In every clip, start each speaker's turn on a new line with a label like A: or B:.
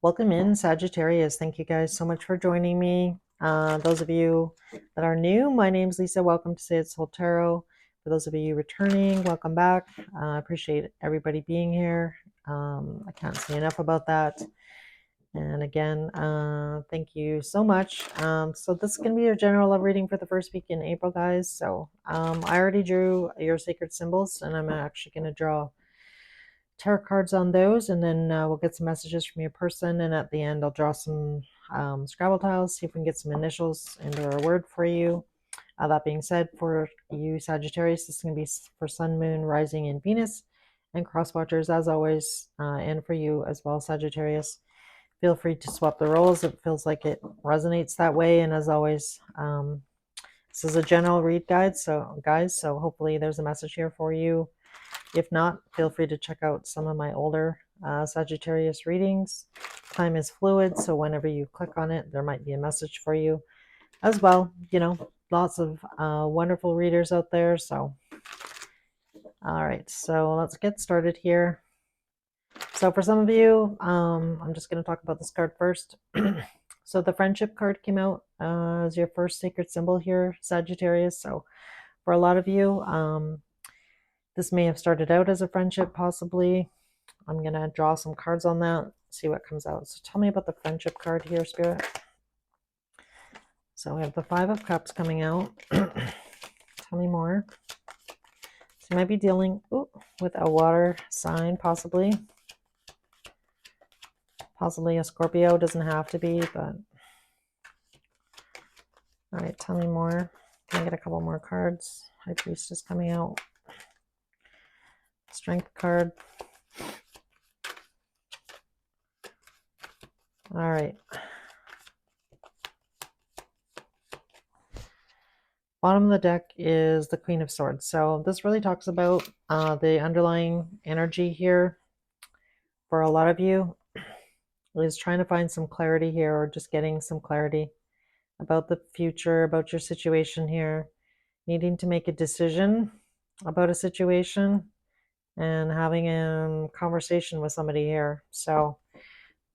A: Welcome in, Sagittarius. Thank you guys so much for joining me. Those of you that are new, my name's Lisa. Welcome to Say It's Soul Tarot. For those of you returning, welcome back. I appreciate everybody being here. I can't say enough about that. And again, thank you so much. So this is going to be a general love reading for the first week in April, guys. So I already drew your sacred symbols, and I'm actually going to draw tarot cards on those, and then we'll get some messages from your person, and at the end I'll draw some Scrabble tiles, see if we can get some initials and or a word for you. That being said, for you Sagittarius, this is going to be for Sun, Moon, Rising, and Venus, and cross watchers as always, and for you as well, Sagittarius. Feel free to swap the roles if it feels like it resonates that way, and as always, this is a general read guide, so guys, so hopefully there's a message here for you. If not, feel free to check out some of my older Sagittarius readings. Time is fluid, so whenever you click on it, there might be a message for you as well. You know, lots of wonderful readers out there. So, all right, so let's get started here. So for some of you, I'm just going to talk about this card first. So the friendship card came out as your first sacred symbol here, Sagittarius. So for a lot of you, this may have started out as a friendship, possibly. I'm going to draw some cards on that, see what comes out. So tell me about the friendship card here, Spirit. So we have the Five of Cups coming out. Tell me more. So you might be dealing with a water sign, possibly. Possibly a Scorpio, doesn't have to be, but... All right, tell me more. Can I get a couple more cards? High Priestess coming out. Strength card. All right. Bottom of the deck is the Queen of Swords. So this really talks about the underlying energy here for a lot of you is trying to find some clarity here, or just getting some clarity about the future, about your situation here, needing to make a decision about a situation and having a conversation with somebody here. So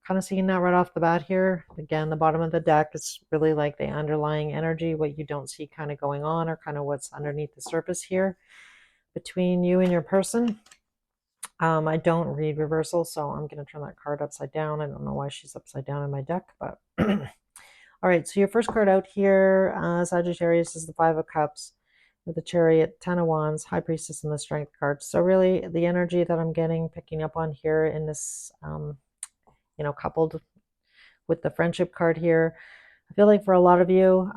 A: kind of seeing that right off the bat here. Again, the bottom of the deck is really like the underlying energy, what you don't see kind of going on, or kind of what's underneath the surface here between you and your person. I don't read reversal, so I'm going to turn that card upside down. I don't know why she's upside down in my deck, but all right, so your first card out here, Sagittarius, is the Five of Cups with the Chariot, Ten of Wands, High Priestess, and the Strength card. So really the energy that I'm picking up on here in this, coupled with the friendship card here, I feel like for a lot of you,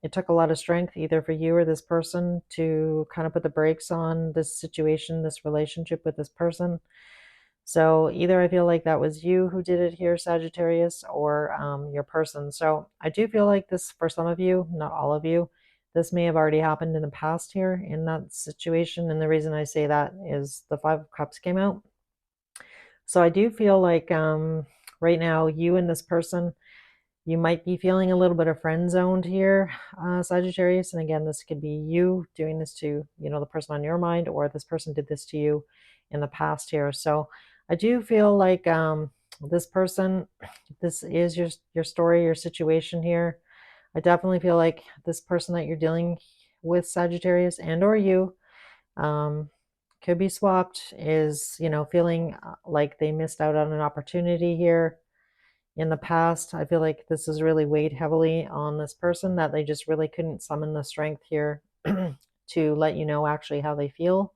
A: it took a lot of strength either for you or this person to kind of put the brakes on this situation, this relationship with this person. So either I feel like that was you who did it here, Sagittarius, or your person. So I do feel like this, for some of you, not all of you, this may have already happened in the past here in that situation. And the reason I say that is the Five of Cups came out. So I do feel like right now, you and this person, you might be feeling a little bit of friend zoned here, Sagittarius. And again, this could be you doing this to, the person on your mind, or this person did this to you in the past here. So I do feel like this person, this is your story, your situation here. I definitely feel like this person that you're dealing with, Sagittarius, and or you, could be swapped, is, feeling like they missed out on an opportunity here in the past. I feel like this has really weighed heavily on this person, that they just really couldn't summon the strength here to let you know actually how they feel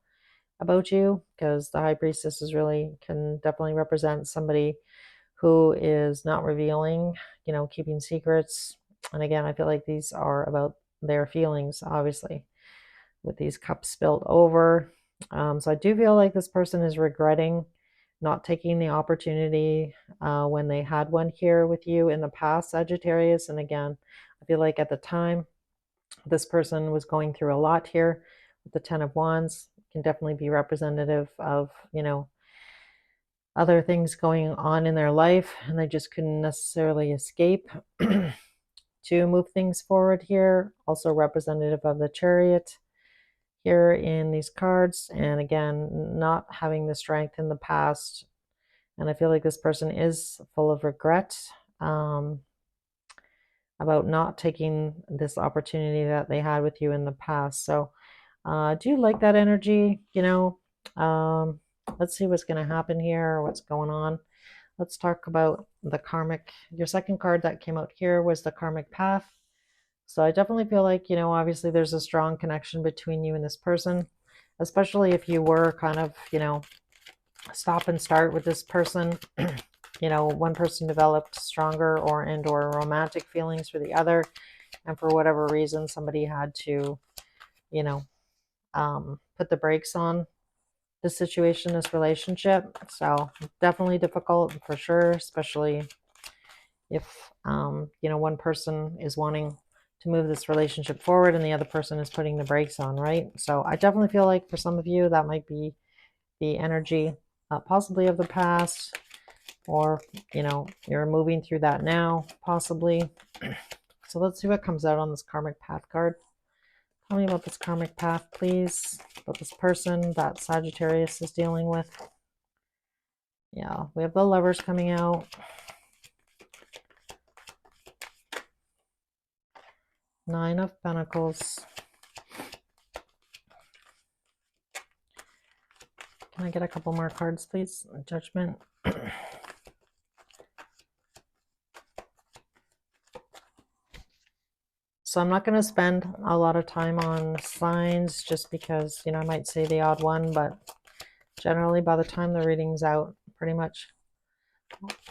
A: about you, because the High Priestess can definitely represent somebody who is not revealing, keeping secrets. And again, I feel like these are about their feelings, obviously, with these cups spilled over. So I do feel like this person is regretting not taking the opportunity when they had one here with you in the past, Sagittarius. And again, I feel like at the time, this person was going through a lot here with the Ten of Wands. Can definitely be representative of, other things going on in their life, and they just couldn't necessarily escape to move things forward here. Also representative of the Chariot here in these cards. And again, not having the strength in the past And I feel like this person is full of regret about not taking this opportunity that they had with you in the past. So, do you like that energy? Let's see what's going to happen here, or what's going on. Let's talk about the karmic. Your second card that came out here was the karmic path. So I definitely feel like, obviously there's a strong connection between you and this person, especially if you were kind of, stop and start with this person. One person developed stronger or romantic feelings for the other, and for whatever reason, somebody had to, you know, put the brakes on this situation, this relationship. So definitely difficult for sure, especially if one person is wanting to move this relationship forward and the other person is putting the brakes on, right? So I definitely feel like for some of you that might be the energy, possibly of the past, or you're moving through that now, possibly. So let's see what comes out on this karmic path card. Tell me about this karmic path, please, about this person that Sagittarius is dealing with. Yeah, we have the Lovers coming out. Nine of Pentacles. Can I get a couple more cards, please? Judgment. So I'm not going to spend a lot of time on signs just because, I might say the odd one, but generally by the time the reading's out, pretty much,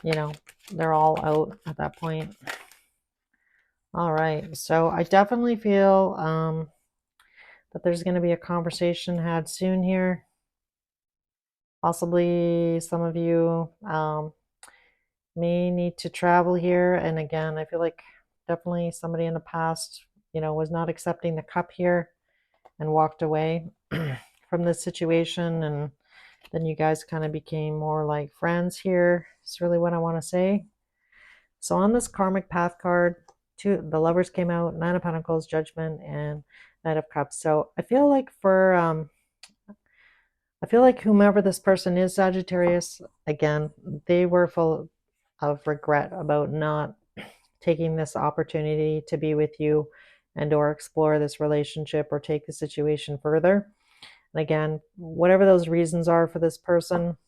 A: they're all out at that point. All right. So I definitely feel that there's going to be a conversation had soon here. Possibly some of you may need to travel here. And again, I feel like definitely somebody in the past, was not accepting the cup here and walked away from this situation. And then you guys kind of became more like friends here. It's really what I want to say. So on this karmic path card, the Lovers came out, Nine of Pentacles, Judgment, and Knight of Cups. So I feel like whomever this person is, Sagittarius, again, they were full of regret about not taking this opportunity to be with you and or explore this relationship or take the situation further. And again, whatever those reasons are for this person,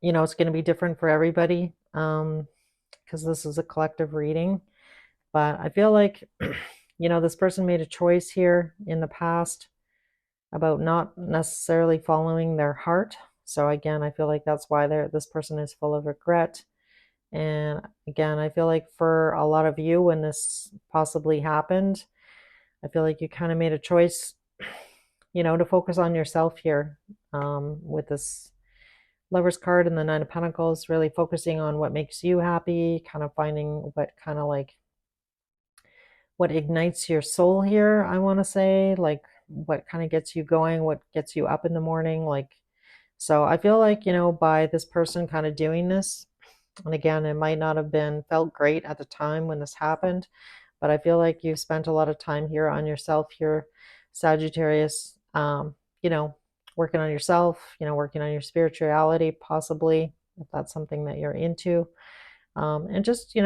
A: it's going to be different for everybody because this is a collective reading. But I feel like, this person made a choice here in the past about not necessarily following their heart. So again, I feel like that's why this person is full of regret. And again, I feel like for a lot of you, when this possibly happened, I feel like you kind of made a choice, to focus on yourself here with this Lover's card and the Nine of Pentacles, really focusing on what makes you happy, kind of finding what ignites your soul here, I want to say, like what kind of gets you going, what gets you up in the morning. So I feel like, by this person kind of doing this, and again, it might not have felt great at the time when this happened, but I feel like you've spent a lot of time here on yourself here, Sagittarius, working on yourself, working on your spirituality, possibly, if that's something that you're into. And just,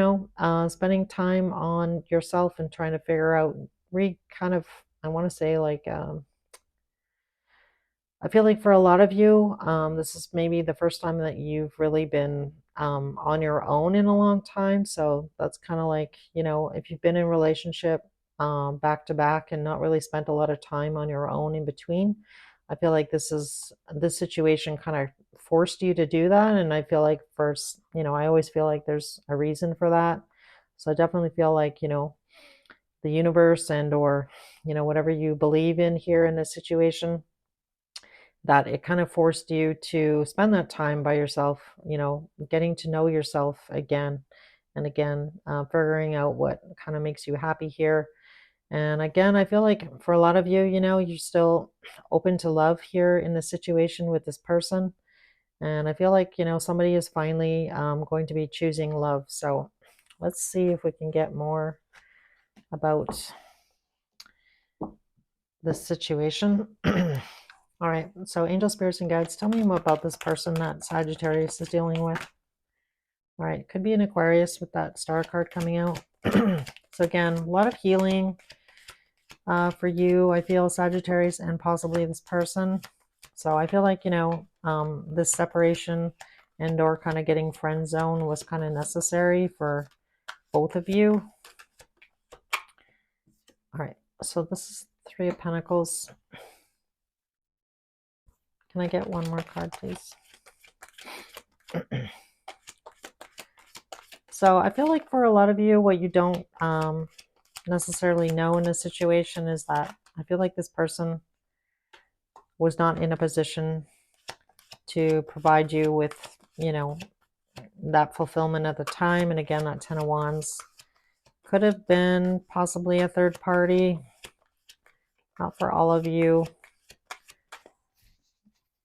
A: spending time on yourself and trying to figure out, I want to say, I feel like for a lot of you, this is maybe the first time that you've really been on your own in a long time. So that's kind of like, if you've been in a relationship back to back and not really spent a lot of time on your own in between, I feel like this situation kind of forced you to do that. And I feel like first, I always feel like there's a reason for that. So I definitely feel like, the universe and or, whatever you believe in here in this situation, that it kind of forced you to spend that time by yourself, getting to know yourself again and again, figuring out what kind of makes you happy here. And again, I feel like for a lot of you, you're still open to love here in this situation with this person. And I feel like, somebody is finally going to be choosing love. So let's see if we can get more about this situation. All right, so angel spirits and guides, tell me more about this person that Sagittarius is dealing with. All right, could be an Aquarius with that star card coming out. So again, a lot of healing for you, I feel, Sagittarius, and possibly this person. So I feel like, this separation and or kind of getting friend zone was kind of necessary for both of you. All right, so this is Three of Pentacles. Can I get one more card, please? So I feel like for a lot of you, what you don't necessarily know in this situation is that I feel like this person was not in a position to provide you with, that fulfillment at the time. And again, that Ten of Wands could have been possibly a third party, not for all of you,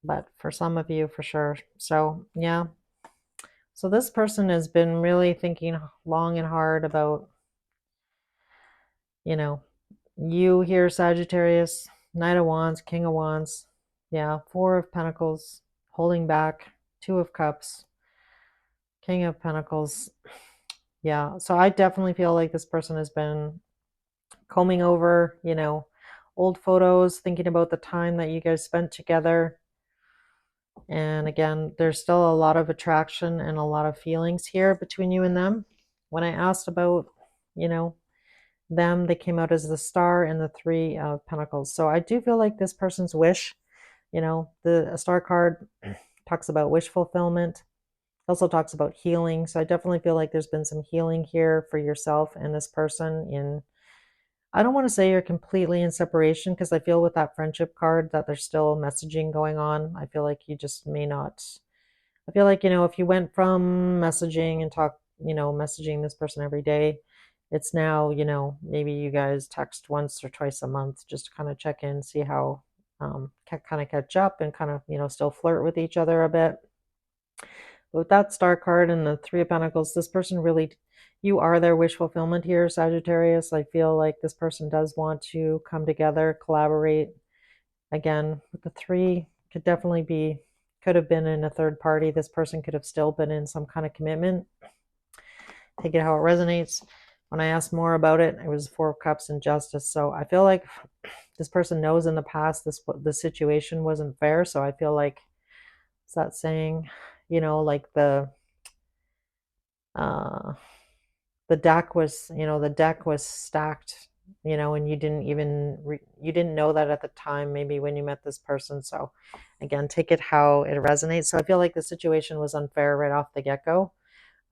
A: but for some of you for sure. So yeah, so this person has been really thinking long and hard about, you here, Sagittarius, Knight of Wands, King of Wands, yeah, Four of Pentacles, holding back, Two of Cups, King of Pentacles. Yeah, so I definitely feel like this person has been combing over, old photos, thinking about the time that you guys spent together. And again, there's still a lot of attraction and a lot of feelings here between you and them. When I asked about, you know, them, they came out as the Star and the Three of Pentacles. So I do feel like this person's wish, the Star card talks about wish fulfillment. Also talks about healing. So I definitely feel like there's been some healing here for yourself and this person in, I don't want to say you're completely in separation, because I feel with that friendship card that there's still messaging going on. I feel like you just may not. I feel like, if you went from messaging and messaging this person every day, it's now, maybe you guys text once or twice a month just to kind of check in, see how, kind of catch up and kind of, still flirt with each other a bit. But with that Star card and the Three of Pentacles, this person really, you are their wish fulfillment here, Sagittarius. I feel like this person does want to come together, collaborate. Again, with the three, could have been in a third party. This person could have still been in some kind of commitment. Take it how it resonates. When I asked more about it, it was Four of Cups and Justice. So I feel like this person knows in the past the situation wasn't fair. So I feel like, what's that saying? Like uh the deck was stacked, and you didn't know that at the time, maybe when you met this person. So again, take it how it resonates. So I feel like the situation was unfair right off the get-go,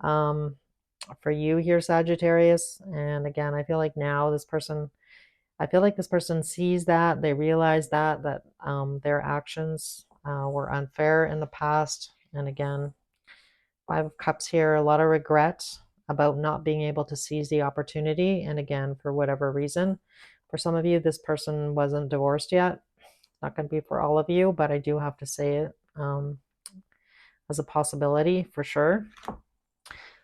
A: for you here, Sagittarius. And again, I feel like now this person sees that, they realize that their actions were unfair in the past. And again, Five of Cups here, a lot of regret about not being able to seize the opportunity. And again, for whatever reason, for some of you, this person wasn't divorced yet. Not going to be for all of you, but I do have to say it as a possibility for sure.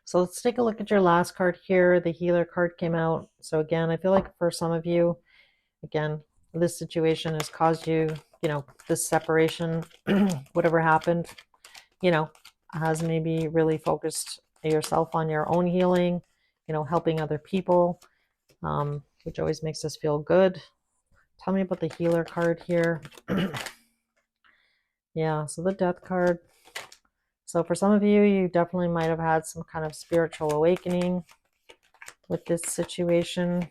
A: So let's take a look at your last card here. The Healer card came out. So again, I feel like for some of you, again, this situation has caused you, this separation, whatever happened, has maybe really focused yourself on your own healing, helping other people, which always makes us feel good. Tell me about the Healer card here. Yeah, so the Death card. So for some of you, you definitely might have had some kind of spiritual awakening with this situation.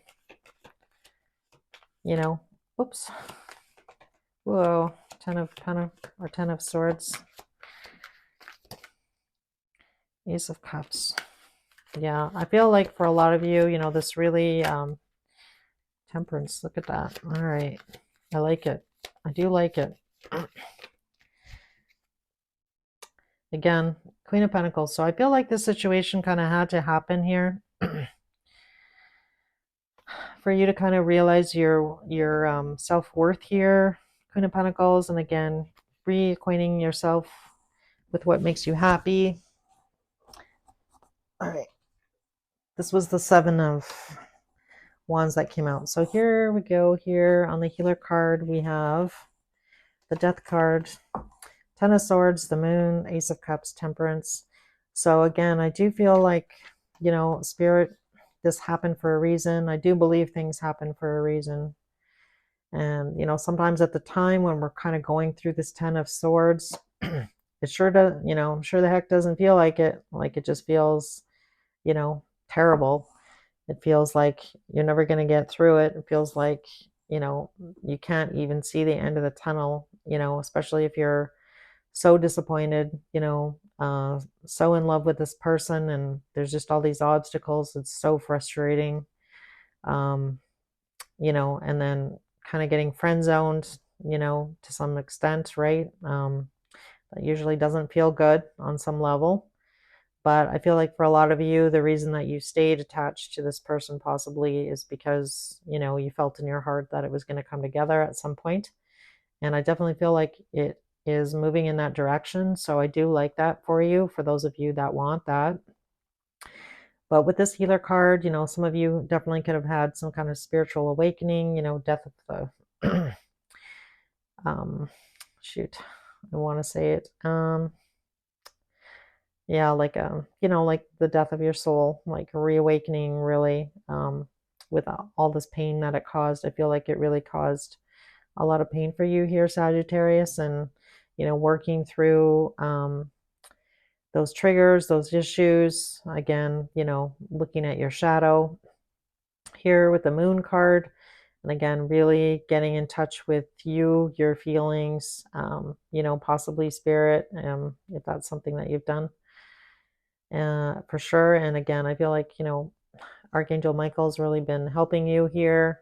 A: Oops. Whoa, Ten of Swords. Ace of Cups. Yeah, I feel like for a lot of you, this really, Temperance, look at that. All right. I like it. I do like it. Again, Queen of Pentacles. So I feel like this situation kind of had to happen here for you to kind of realize your self-worth here, Queen of Pentacles. And again, reacquainting yourself with what makes you happy. All right. This was the Seven of Wands that came out. So here we go. Here on the Healer card, we have the Death card, Ten of Swords, the Moon, Ace of Cups, Temperance. So again, I do feel like, Spirit, this happened for a reason. I do believe things happen for a reason. And, sometimes at the time when we're kind of going through this Ten of Swords, it sure does, I'm sure the heck doesn't feel like it. Like it just feels, terrible. It feels like you're never going to get through it. It feels like, you can't even see the end of the tunnel, especially if you're so disappointed, so in love with this person, and there's just all these obstacles. It's so frustrating, um, and then kind of getting friend zoned, to some extent, right? That usually doesn't feel good on some level. But I feel like for a lot of you, the reason that you stayed attached to this person possibly is because, you felt in your heart that it was going to come together at some point. And I definitely feel like it is moving in that direction. So I do like that for you, for those of you that want that. But with this healer card, some of you definitely could have had some kind of spiritual awakening, death of the, shoot, I want to say it. Yeah, like like the death of your soul, like a reawakening, really, with all this pain that it caused. I feel like it really caused a lot of pain for you here, Sagittarius, and working through those triggers, those issues. Again, looking at your shadow here with the Moon card, and again, really getting in touch with you, your feelings, possibly spirit, if that's something that you've done. For sure. And again, I feel like, Archangel Michael's really been helping you here,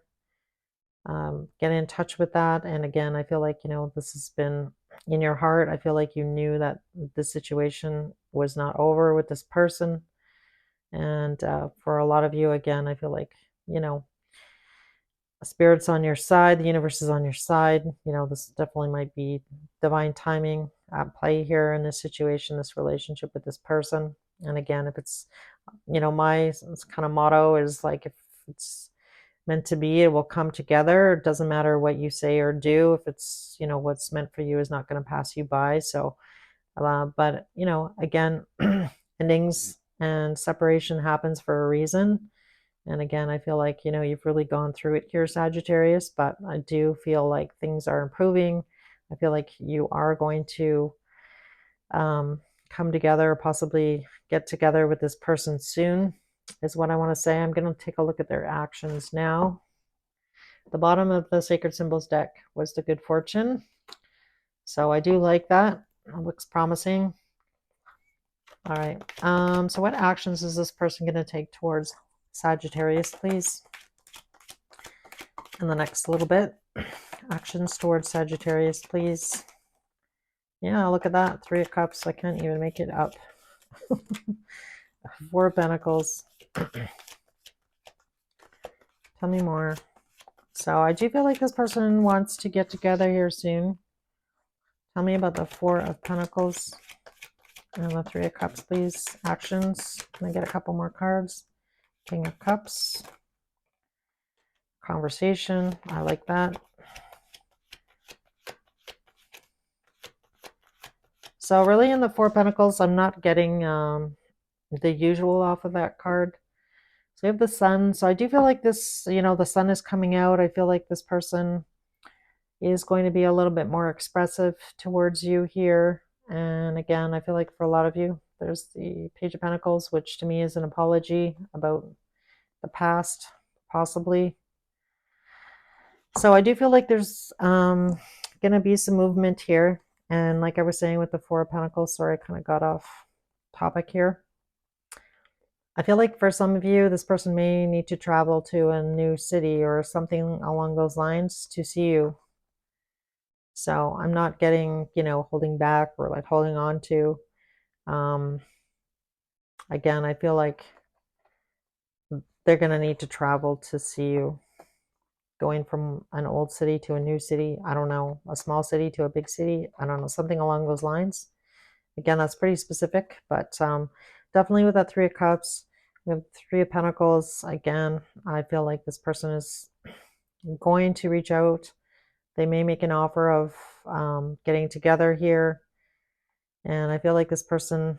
A: get in touch with that. And again, I feel like, this has been in your heart. I feel like you knew that this situation was not over with this person. And for a lot of you, again, I feel like, spirit's on your side, the universe is on your side. This definitely might be divine timing at play here in this situation, this relationship with this person. And again, if it's, my kind of motto is like, if it's meant to be, it will come together. It doesn't matter what you say or do. If it's, what's meant for you is not going to pass you by. So, but, again, endings and separation happens for a reason. And again, I feel like, you've really gone through it here, Sagittarius, but I do feel like things are improving. I feel like you are going to come together, possibly get together with this person soon, is what I want to say. I'm going to take a look at their actions now. The bottom of the Sacred Symbols deck was the Good Fortune. So I do like that. It looks promising. All right. So what actions is this person going to take towards Sagittarius, please? In the next little bit. Actions towards Sagittarius, please. Yeah, look at that. 3 of Cups. I can't even make it up. 4 of Pentacles. Tell me more. So I do feel like this person wants to get together here soon. Tell me about the 4 of Pentacles and the 3 of Cups, please. Actions. Can I get a couple more cards? King of Cups. Conversation. I like that. So really in the 4 of Pentacles, I'm not getting the usual off of that card. So we have the Sun. So I do feel like this, the Sun is coming out. I feel like this person is going to be a little bit more expressive towards you here. And again, I feel like for a lot of you, there's the Page of Pentacles, which to me is an apology about the past, possibly. So I do feel like there's going to be some movement here. And like I was saying with the 4 of Pentacles, sorry, I kind of got off topic here. I feel like for some of you, this person may need to travel to a new city or something along those lines to see you. So I'm not getting, holding back or like holding on to. Again, I feel like they're going to need to travel to see you. Going from an old city to a new city. I don't know, a small city to a big city. I don't know, something along those lines. Again, that's pretty specific, but definitely with that 3 of Cups, we have 3 of Pentacles. Again, I feel like this person is going to reach out. They may make an offer of, getting together here. And I feel like this person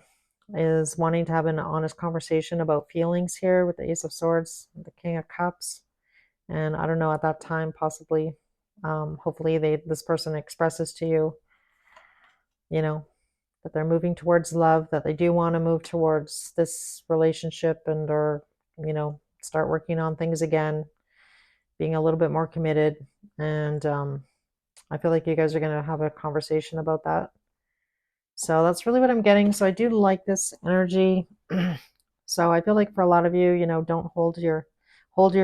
A: is wanting to have an honest conversation about feelings here with the Ace of Swords, the King of Cups. And I don't know, at that time, possibly, hopefully this person expresses to you, you know, that they're moving towards love, that they do want to move towards this relationship and or, start working on things again, being a little bit more committed. And I feel like you guys are going to have a conversation about that. So that's really what I'm getting. So I do like this energy. So I feel like for a lot of you, don't hold your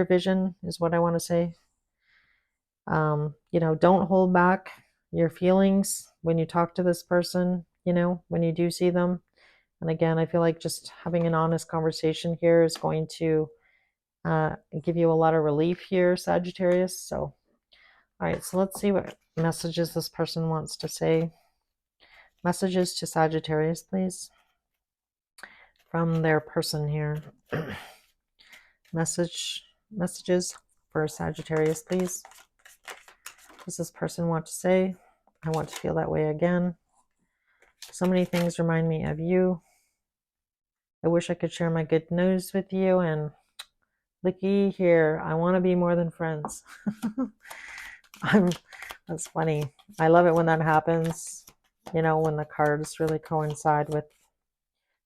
A: vision is what I want to say. Don't hold back your feelings when you talk to this person, when you do see them. And again, I feel like just having an honest conversation here is going to give you a lot of relief here, Sagittarius. So, all right, so let's see what messages this person wants to say. Messages to Sagittarius, please, from their person here. Messages for Sagittarius, please. What does this person want to say? I want to feel that way again. So many things remind me of you. I wish I could share my good news with you. And looky here, I want to be more than friends. That's funny. I love it when that happens. When the cards really coincide with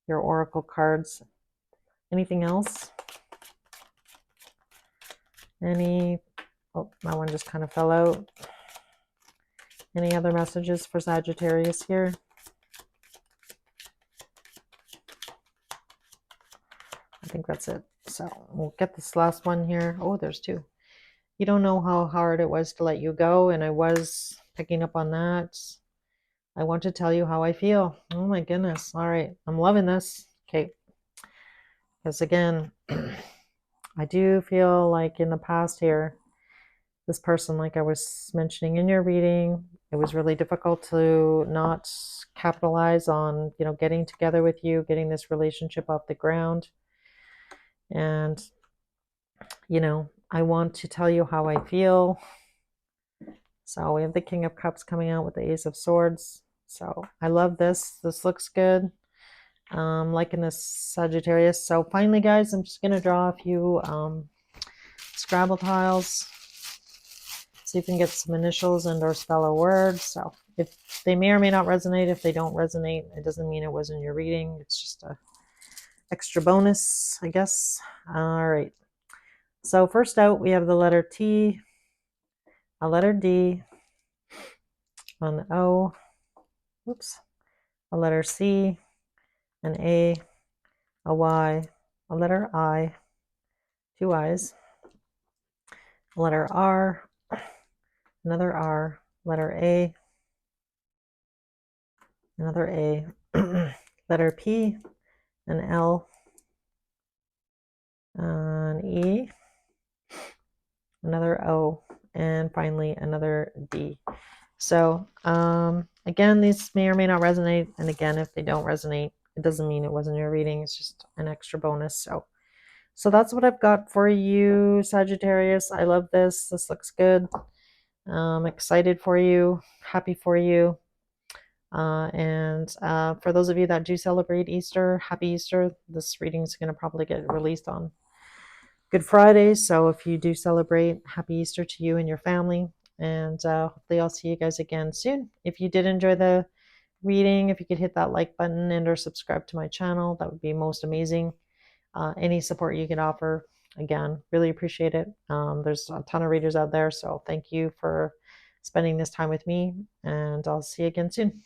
A: your oracle cards. Anything else? Oh, my one just kind of fell out. Any other messages for Sagittarius here? I think that's it. So we'll get this last one here. Oh, there's two. You don't know how hard it was to let you go, and I was picking up on that. I want to tell you how I feel. Oh my goodness. All right. I'm loving this. Okay. Because again, I do feel like in the past here, this person, like I was mentioning in your reading, it was really difficult to not capitalize on, getting together with you, getting this relationship off the ground. And, I want to tell you how I feel. So we have the King of Cups coming out with the Ace of Swords. So I love this. This looks good. Liking this Sagittarius. So finally, guys, I'm just going to draw a few Scrabble tiles. See if we can get some initials and or spell a word. So if they may or may not resonate, if they don't resonate, it doesn't mean it wasn't your reading. It's just a extra bonus, I guess. All right. So first out, we have the letter T, a letter D, an O, whoops, a letter C, an A, a Y, a letter I, two I's, a letter R, another R, letter A, another A, letter P, an L, an E, another O, and finally another D. So again, these may or may not resonate. And again, if they don't resonate, it doesn't mean it wasn't your reading. It's just an extra bonus. So that's what I've got for you, Sagittarius. I love this. This looks good. I'm excited for you. Happy for you. And for those of you that do celebrate Easter, happy Easter. This reading is going to probably get released on Good Friday. So if you do celebrate, happy Easter to you and your family. And hopefully I'll see you guys again soon. If you did enjoy the reading, if you could hit that like button and or subscribe to my channel, that would be most amazing. Any support you can offer, again, really appreciate it. There's a ton of readers out there, so thank you for spending this time with me, and I'll see you again soon.